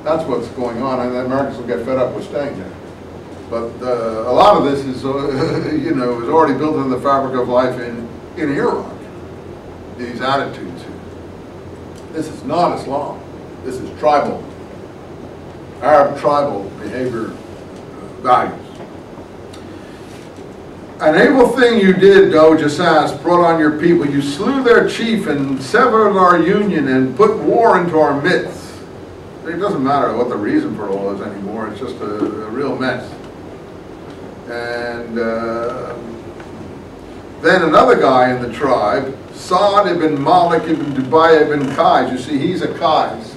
That's what's going on, and the Americans will get fed up with staying there. But a lot of this is, you know, is already built into the fabric of life in Iraq. These attitudes. This is not Islam. This is tribal, Arab tribal behavior values. An evil thing you did, O Jasas, brought on your people. You slew their chief and severed our union and put war into our midst. It doesn't matter what the reason for it all is anymore. It's just a real mess. And then another guy in the tribe, Saad ibn Malik ibn Dubai ibn Qais. You see, he's a Qais.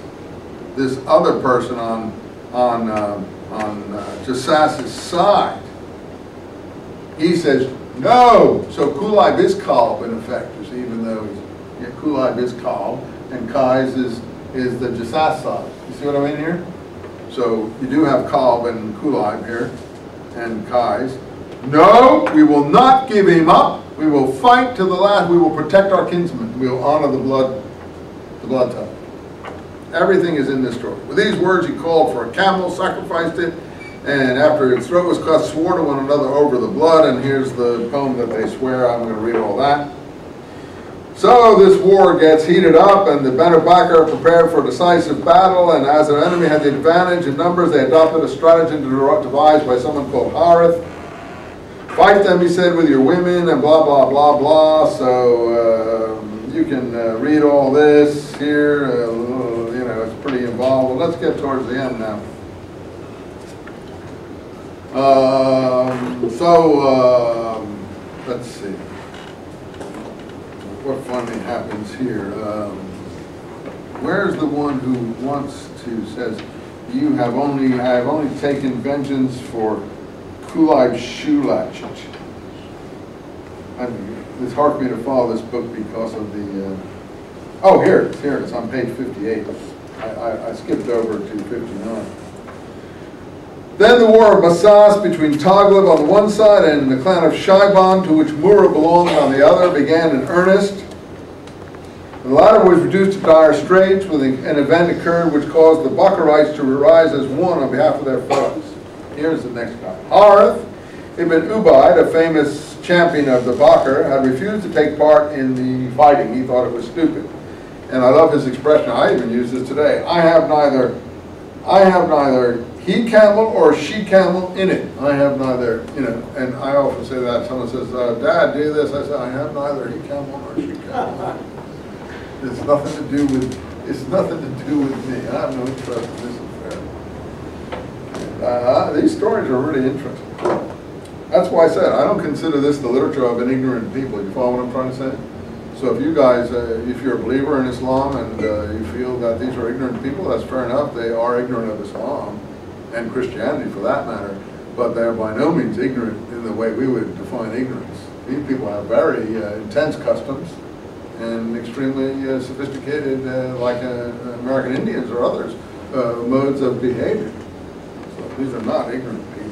This other person on Jasas's side. He says, no. So Kulib is Kalb in effect, you see, even though Kulib is Kalb, and Qais is the Jasas side. You see what I mean here? So you do have Kalb and Kulib here, and Qais. No, we will not give him up. We will fight to the last. We will protect our kinsmen. We will honor the blood tie. Everything is in this story. With these words, he called for a camel, sacrificed it, and after its throat was cut, swore to one another over the blood. And here's the poem that they swear. I'm going to read all that. So this war gets heated up, and the Banu Bakr are prepared for a decisive battle. And as their enemy had the advantage in numbers, they adopted a stratagem devised by someone called Harith. Fight them, he said, with your women, and blah, blah, blah, blah. So you can read all this here. You know, it's pretty involved. Well, let's get towards the end now. Let's see. What finally happens here? Where's the one who wants to, says, I have only taken vengeance for Kulib Shulachich. It's hard for me to follow this book because of the, oh, here it is, on page 58. I skipped over to 59. Then the war of Masas between Taglib on the one side and the clan of Shaiban, to which Murrah belonged, on the other, began in earnest. The latter was reduced to dire straits when an event occurred which caused the Bakrites to rise as one on behalf of their foes. Here's the next guy. Harith ibn Ubaid, a famous champion of the Bakr, had refused to take part in the fighting. He thought it was stupid. And I love his expression. I even use this today. I have neither he camel or she camel in it. I have neither, you know, and I often say that. Someone says, Dad, do this. I say, I have neither he camel nor she camel. It's nothing to do with me. I have no interest in this affair. These stories are really interesting. That's why I said I don't consider this the literature of an ignorant people. You follow what I'm trying to say? So if you guys, if you're a believer in Islam and you feel that these are ignorant people, that's fair enough. They are ignorant of Islam and Christianity for that matter, but they're by no means ignorant in the way we would define ignorance. These people have very intense customs and extremely sophisticated, like American Indians or others, modes of behavior. So these are not ignorant people.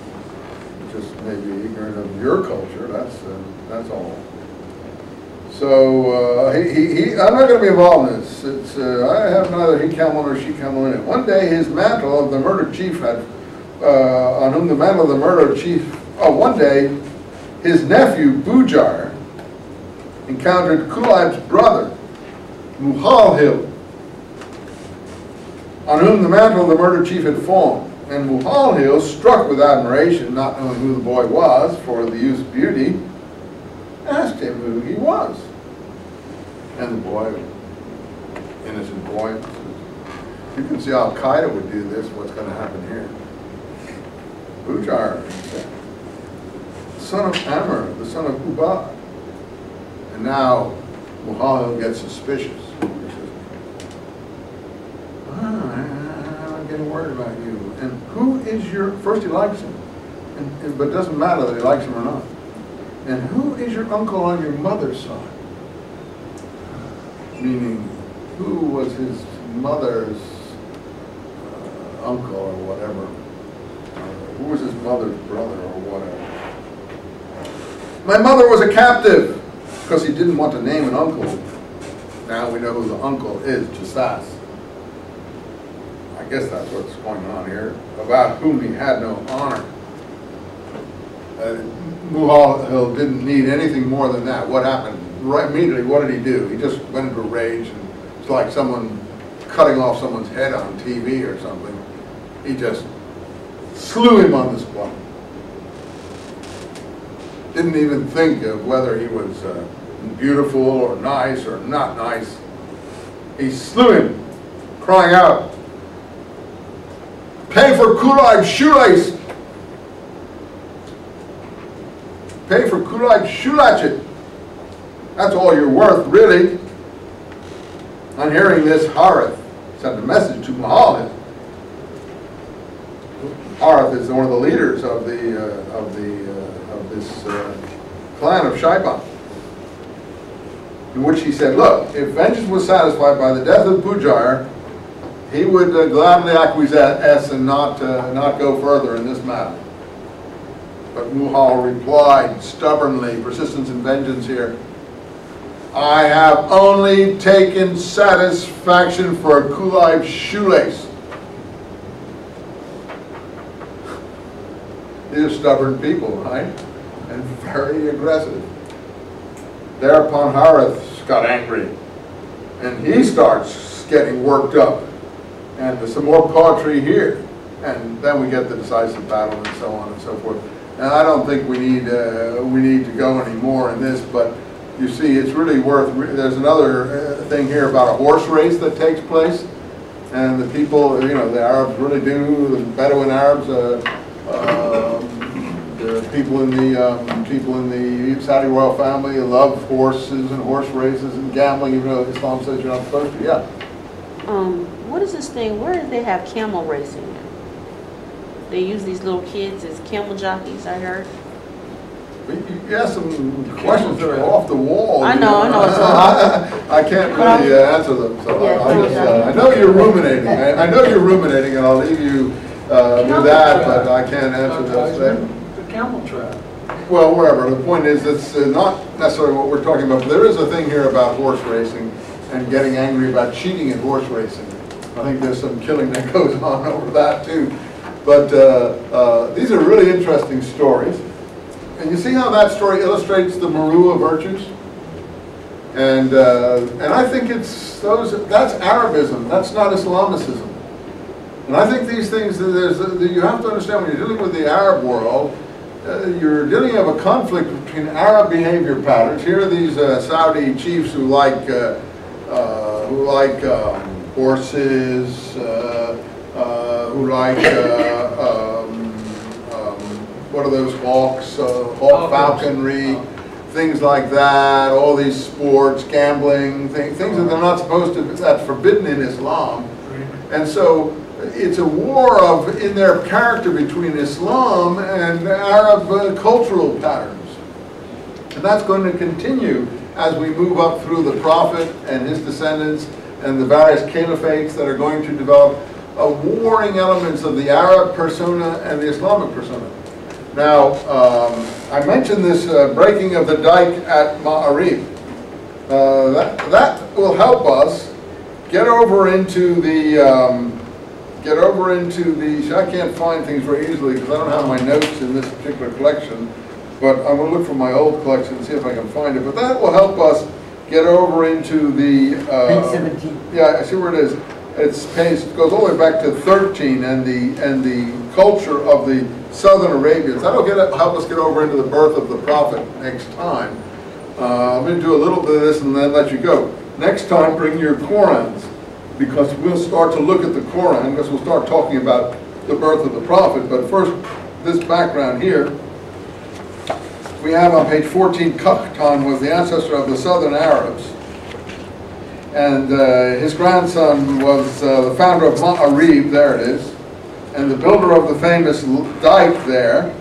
Just maybe ignorant of your culture. That's all. So I'm not going to be involved in this. It's I have neither he camel nor she camel in it. One day, his mantle of the murdered chief had, on whom the mantle of the murdered chief. Oh, one day, his nephew Bujar encountered Kulib's brother Muhalhil, on whom the mantle of the murdered chief had fallen. And Muhalhil, struck with admiration, not knowing who the boy was for the youth's beauty, asked him who he was. And the boy, innocent boy, you can see Al Qaeda would do this, what's going to happen here. Pujar, he said, son of Amr, the son of Ubad. And now Muhammad gets suspicious. He says, I'm getting worried about you. And who is your, first he likes him, but it doesn't matter that he likes him or not. And who is your uncle on your mother's side? Meaning, who was his mother's uncle or whatever? Who was his mother's brother or whatever? My mother was a captive, because he didn't want to name an uncle. Now we know who the uncle is, Jasas. I guess that's what's going on here, about whom he had no honor. Muhammad didn't need anything more than that. What happened? Right immediately, what did he do? He just went into a rage, and it's like someone cutting off someone's head on TV or something. He just slew him on the spot. Didn't even think of whether he was beautiful or nice or not nice. He slew him, crying out, "Pay for Kulaib's shoelace! Pay for Kulaib's shoe latchet! That's all you're worth, really." On hearing this, Harith sent a message to Muhammad. Harith is one of the leaders of this clan of Shaiban, in which he said, look, if vengeance was satisfied by the death of Pujar, he would gladly acquiesce and not go further in this matter. But Muhal replied stubbornly, persistence and vengeance here, I have only taken satisfaction for Kulaib's shoelace. These are stubborn people, right? And very aggressive. Thereupon Harith got angry, and he starts getting worked up. And there's some more poetry here, and then we get the decisive battle and so on and so forth. And I don't think we need to go any more in this, but you see, it's really worth. There's another thing here about a horse race that takes place, and the people, the Arabs really do. The Bedouin Arabs, the people in the Saudi royal family love horses and horse races and gambling, even though Islam says you're not supposed to. Yeah. What is this thing? Where do they have camel racing? They use these little kids as camel jockeys, I heard. You ask some questions that are off the wall. I know. I can't really answer them. So Yeah, I know you're ruminating. I know you're ruminating, and I'll leave you with that, but I can't answer those things. The camel trap. Well, wherever. The point is, it's not necessarily what we're talking about, but there is a thing here about horse racing and getting angry about cheating in horse racing. I think there's some killing that goes on over that, too. But these are really interesting stories. And you see how that story illustrates the Marua virtues? And I think that's Arabism, that's not Islamicism. And I think these things, you have to understand when you're dealing with the Arab world, you're dealing with a conflict between Arab behavior patterns. Here are these Saudi chiefs who like horses, who like what are those hawks, hawk falconry, things like that, all these sports, gambling, things that they're not supposed to, that's forbidden in Islam. And so it's a war in their character between Islam and Arab cultural patterns. And that's going to continue as we move up through the Prophet and his descendants and the various caliphates that are going to develop warring elements of the Arab persona and the Islamic persona. Now, I mentioned this breaking of the dike at Ma'arib. That will help us get over into the, I can't find things very easily because I don't have my notes in this particular collection, but I'm going to look for my old collection and see if I can find it. But that will help us get over into the... Page 17. Yeah, I see where it is. It goes all the way back to 13 and the culture of the Southern Arabians. That'll help us get over into the birth of the Prophet next time. I'm going to do a little bit of this and then let you go. Next time, bring your Korans, because we'll start to look at the Koran, because we'll start talking about the birth of the Prophet. But first, this background here, we have on page 14, Qahttan was the ancestor of the southern Arabs. And his grandson was the founder of Ma'arib, there it is, and the builder of the famous dike there.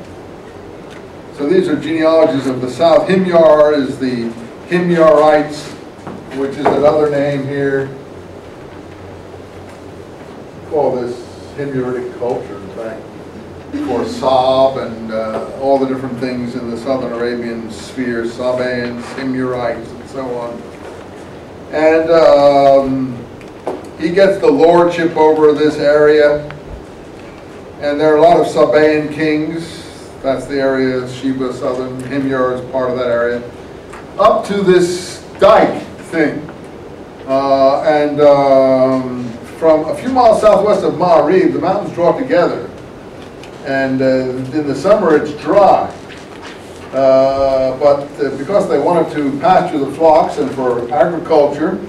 So these are genealogies of the south. Himyar is the Himyarites, which is another name here. Call this Himyaritic culture, in fact, for Sab and all the different things in the southern Arabian sphere, Sabaeans, Himyarites, and so on. And he gets the lordship over this area. And there are a lot of Sabaean kings. That's the area, Sheba, southern, Himyar is part of that area. Up to this dike thing. From a few miles southwest of Ma'arib, the mountains draw together. And in the summer it's dry. But because they wanted to pasture the flocks and for agriculture,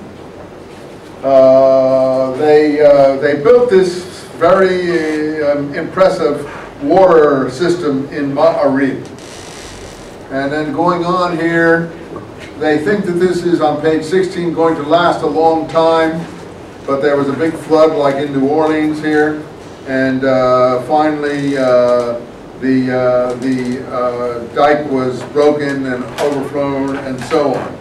they built this very impressive water system in Ma'arib. And then going on here, they think that this is on page 16 going to last a long time, but there was a big flood like in New Orleans here, and finally the dike was broken and overflown and so on.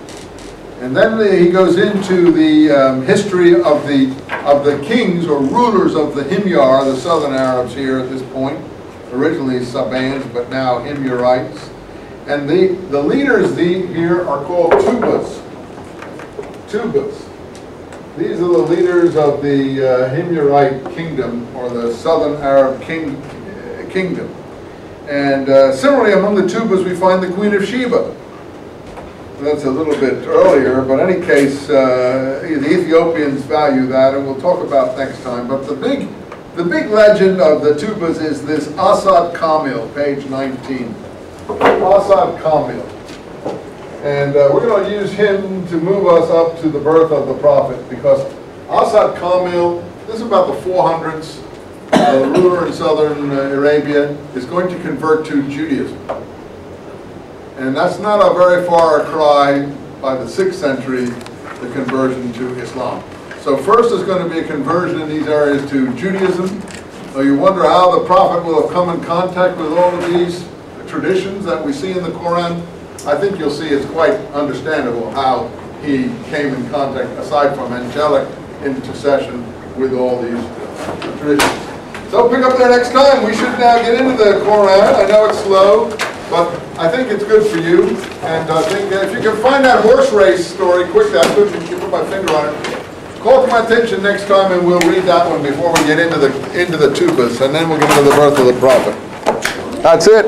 And then he goes into the history of the kings or rulers of the Himyar, the southern Arabs here at this point, originally Sabaeans, but now Himyarites. And the leaders here are called Tubas. Tubas. These are the leaders of the Himyarite kingdom, or the southern Arab kingdom. And similarly, among the Tubas, we find the Queen of Sheba. That's a little bit earlier, but in any case, the Ethiopians value that, and we'll talk about next time. But the big legend of the Tubas is this Asad Kamil, page 19. Asad Kamil. And we're going to use him to move us up to the birth of the prophet, because Asad Kamil, this is about the 400s, ruler in southern Arabia, is going to convert to Judaism. And that's not a very far cry by the 6th century, the conversion to Islam. So first there's going to be a conversion in these areas to Judaism. So you wonder how the prophet will have come in contact with all of these traditions that we see in the Quran. I think you'll see it's quite understandable how he came in contact, aside from angelic intercession, with all these traditions. So pick up there next time. We should now get into the Quran. I know it's slow, but I think it's good for you. And I think if you can find that horse race story quickly, I couldn't put my finger on it. Call to my attention next time, and we'll read that one before we get into the Tubas, and then we'll get into the birth of the prophet. That's it.